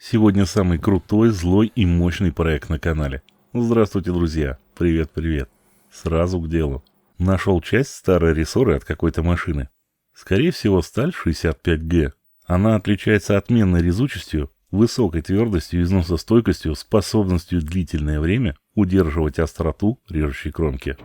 Сегодня самый крутой, злой и мощный проект на канале. Здравствуйте, друзья. Привет. Сразу к делу. Нашел часть старой рессоры от какой-то машины. Скорее всего, сталь 65G. Она отличается отменной резучестью, высокой твердостью и износостойкостью, способностью длительное время удерживать остроту режущей кромки.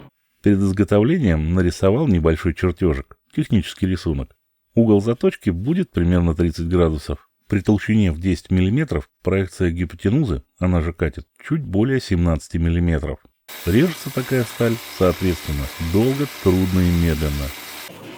Перед изготовлением нарисовал небольшой чертежик, технический рисунок. Угол заточки будет примерно 30 градусов. При толщине в 10 мм проекция гипотенузы, она же катет, чуть более 17 мм. Режется такая сталь, соответственно, долго, трудно и медленно.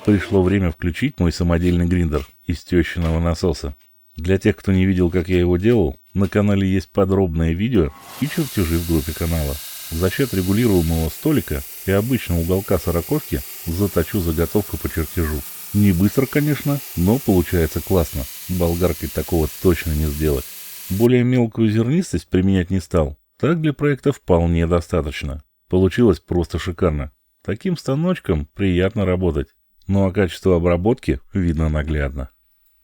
Пришло время включить мой самодельный гриндер из тещиного насоса. Для тех, кто не видел, как я его делал, на канале есть подробное видео и чертежи в группе канала. За счет регулируемого столика и обычного уголка сороковки заточу заготовку по чертежу. Не быстро, конечно, но получается классно. Болгаркой такого точно не сделать. Более мелкую зернистость применять не стал. Так для проекта вполне достаточно. Получилось просто шикарно. Таким станочком приятно работать. Ну а качество обработки видно наглядно.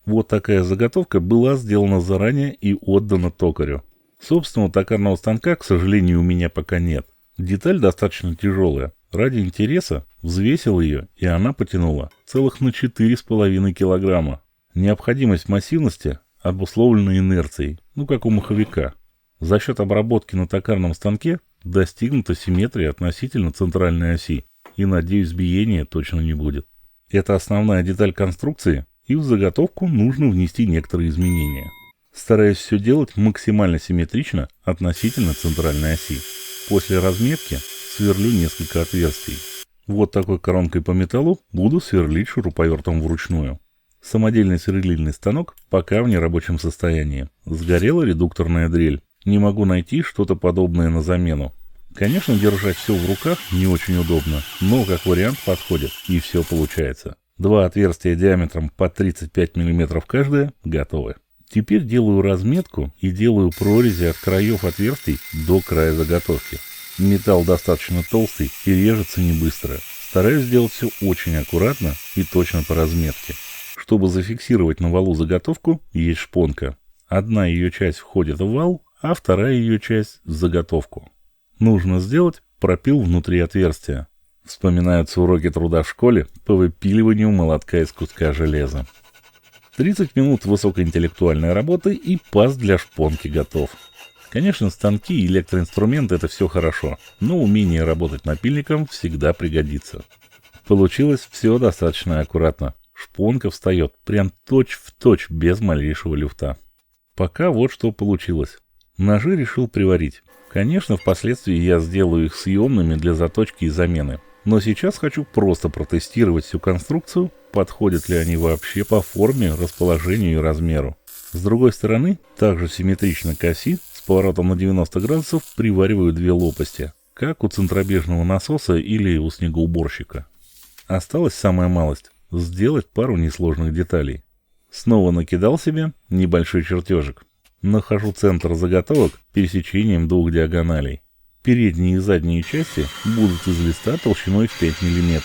Вот такая заготовка была сделана заранее и отдана токарю. Собственного токарного станка, к сожалению, у меня пока нет. Деталь достаточно тяжелая. Ради интереса взвесил ее, и она потянула целых на 4,5 килограмма. Необходимость массивности обусловлена инерцией, как у маховика. За счет обработки на токарном станке достигнута симметрия относительно центральной оси, и, надеюсь, биения точно не будет. Это основная деталь конструкции, и в заготовку нужно внести некоторые изменения. Стараюсь все делать максимально симметрично относительно центральной оси. После разметки сверлю несколько отверстий. Вот такой коронкой по металлу буду сверлить шуруповертом вручную. Самодельный сверлильный станок пока в нерабочем состоянии. Сгорела редукторная дрель. Не могу найти что-то подобное на замену. Конечно, держать все в руках не очень удобно, но как вариант подходит, и все получается. Два отверстия диаметром по 35 мм каждое готовы. Теперь делаю разметку и делаю прорези от краев отверстий до края заготовки. Металл достаточно толстый и режется не быстро. Стараюсь сделать все очень аккуратно и точно по разметке. Чтобы зафиксировать на валу заготовку, есть шпонка. Одна ее часть входит в вал, а вторая ее часть в заготовку. Нужно сделать пропил внутри отверстия. Вспоминаются уроки труда в школе по выпиливанию молотка из куска железа. 30 минут высокоинтеллектуальной работы, и паз для шпонки готов. Конечно, станки и электроинструменты — это все хорошо, но умение работать напильником всегда пригодится. Получилось все достаточно аккуратно. Шпонка встает прям точь-в-точь, без малейшего люфта. Пока вот что получилось. Ножи решил приварить. Конечно, впоследствии я сделаю их съемными для заточки и замены. Но сейчас хочу просто протестировать всю конструкцию, подходят ли они вообще по форме, расположению и размеру. С другой стороны, также симметрично к оси, с поворотом на 90 градусов привариваю две лопасти, как у центробежного насоса или у снегоуборщика. Осталась самая малость — сделать пару несложных деталей. Снова накидал себе небольшой чертежик. Нахожу центр заготовок пересечением двух диагоналей. Передние и задние части будут из листа толщиной в 5 мм.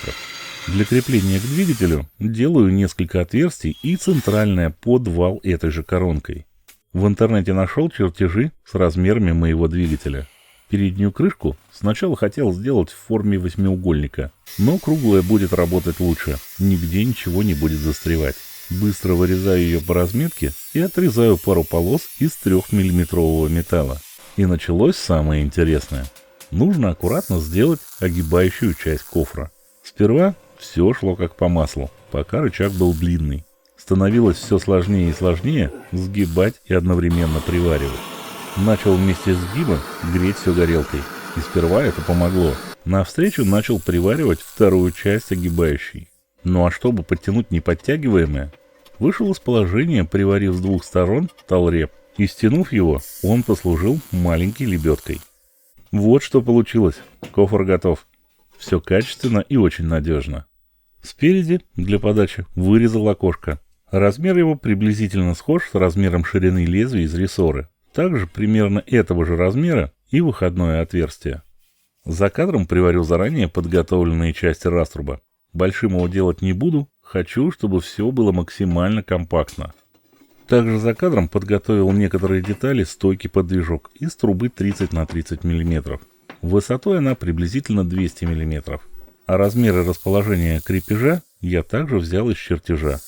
Для крепления к двигателю делаю несколько отверстий и центральное под вал этой же коронкой. В интернете нашел чертежи с размерами моего двигателя. Переднюю крышку сначала хотел сделать в форме восьмиугольника, но круглая будет работать лучше, нигде ничего не будет застревать. Быстро вырезаю ее по разметке и отрезаю пару полос из 3-миллиметрового металла. И началось самое интересное. Нужно аккуратно сделать огибающую часть кофра. Сперва все шло как по маслу, пока рычаг был длинный. Становилось все сложнее и сложнее сгибать и одновременно приваривать. Начал вместе с сгибом греть все горелкой. И сперва это помогло. Навстречу начал приваривать вторую часть огибающей. Ну а чтобы подтянуть неподтягиваемое, вышел из положения, приварив с двух сторон талреп. И стянув его, он послужил маленькой лебедкой. Вот что получилось. Кофр готов. Все качественно и очень надежно. Спереди для подачи вырезал окошко. Размер его приблизительно схож с размером ширины лезвия из рессоры. Также примерно этого же размера и выходное отверстие. За кадром приварю заранее подготовленные части раструба. Большим его делать не буду, хочу, чтобы все было максимально компактно. Также за кадром подготовил некоторые детали стойки под движок из трубы 30 на 30 мм. Высотой она приблизительно 200 мм. А размеры расположения крепежа я также взял из чертежа.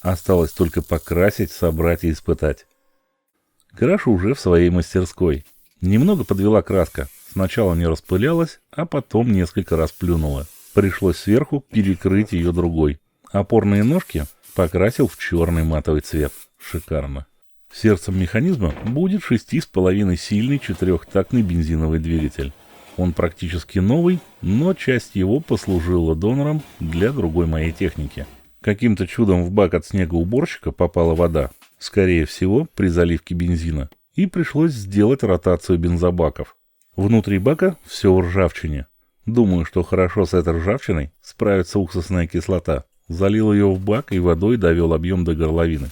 Осталось только покрасить, собрать и испытать. Крашу уже в своей мастерской. Немного подвела краска. Сначала не распылялась, а потом несколько раз плюнула. Пришлось сверху перекрыть ее другой. Опорные ножки покрасил в черный матовый цвет. Шикарно. Сердцем механизма будет 6,5 сильный четырехтактный бензиновый двигатель. Он практически новый, но часть его послужила донором для другой моей техники. Каким-то чудом в бак от снегоуборщика попала вода, скорее всего при заливке бензина, и пришлось сделать ротацию бензобаков. Внутри бака все в ржавчине. Думаю, что хорошо с этой ржавчиной справится уксусная кислота. Залил ее в бак и водой довел объем до горловины.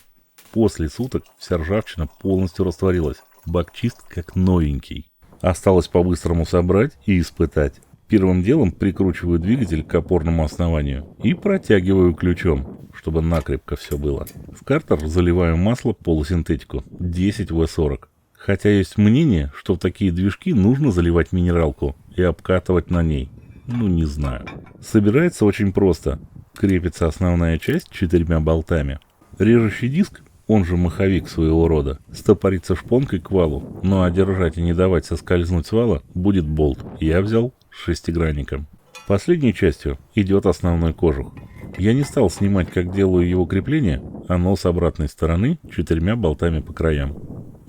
После суток вся ржавчина полностью растворилась. Бак чист, как новенький. Осталось по-быстрому собрать и испытать. Первым делом прикручиваю двигатель к опорному основанию и протягиваю ключом, чтобы накрепко все было. В картер заливаю масло полусинтетику 10В40. Хотя есть мнение, что в такие движки нужно заливать минералку и обкатывать на ней. Ну, не знаю. Собирается очень просто. Крепится основная часть 4 болтами. Режущий диск, он же маховик своего рода, стопорится шпонкой к валу, ну а держать и не давать соскользнуть с вала будет болт. Я взял с шестигранником. Последней частью идет основной кожух. Я не стал снимать, как делаю его крепление, оно с обратной стороны 4 болтами по краям.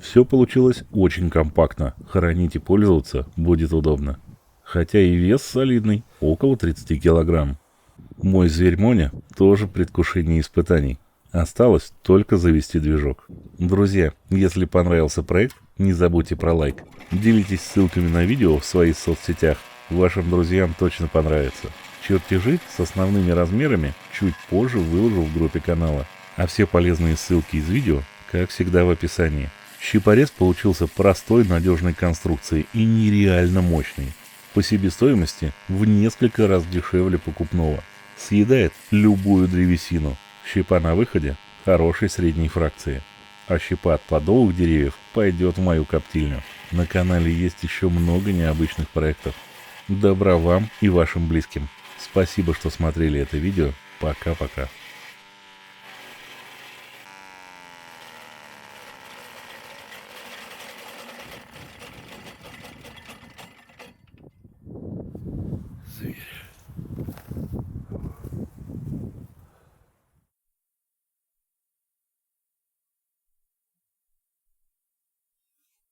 Все получилось очень компактно, хранить и пользоваться будет удобно. Хотя и вес солидный, около 30 килограмм. Мой зверь Моня тоже предвкушение испытаний. Осталось только завести движок. Друзья, если понравился проект, не забудьте про лайк. Делитесь ссылками на видео в своих соцсетях. Вашим друзьям точно понравится. Чертежи с основными размерами чуть позже выложу в группе канала. А все полезные ссылки из видео, как всегда, в описании. Щипорез получился простой, надежной конструкции и нереально мощный. По себестоимости в несколько раз дешевле покупного. Съедает любую древесину. Щепа на выходе хорошей средней фракции. А щепа от плодовых деревьев пойдет в мою коптильню. На канале есть еще много необычных проектов. Добра вам и вашим близким. Спасибо, что смотрели это видео. Пока-пока.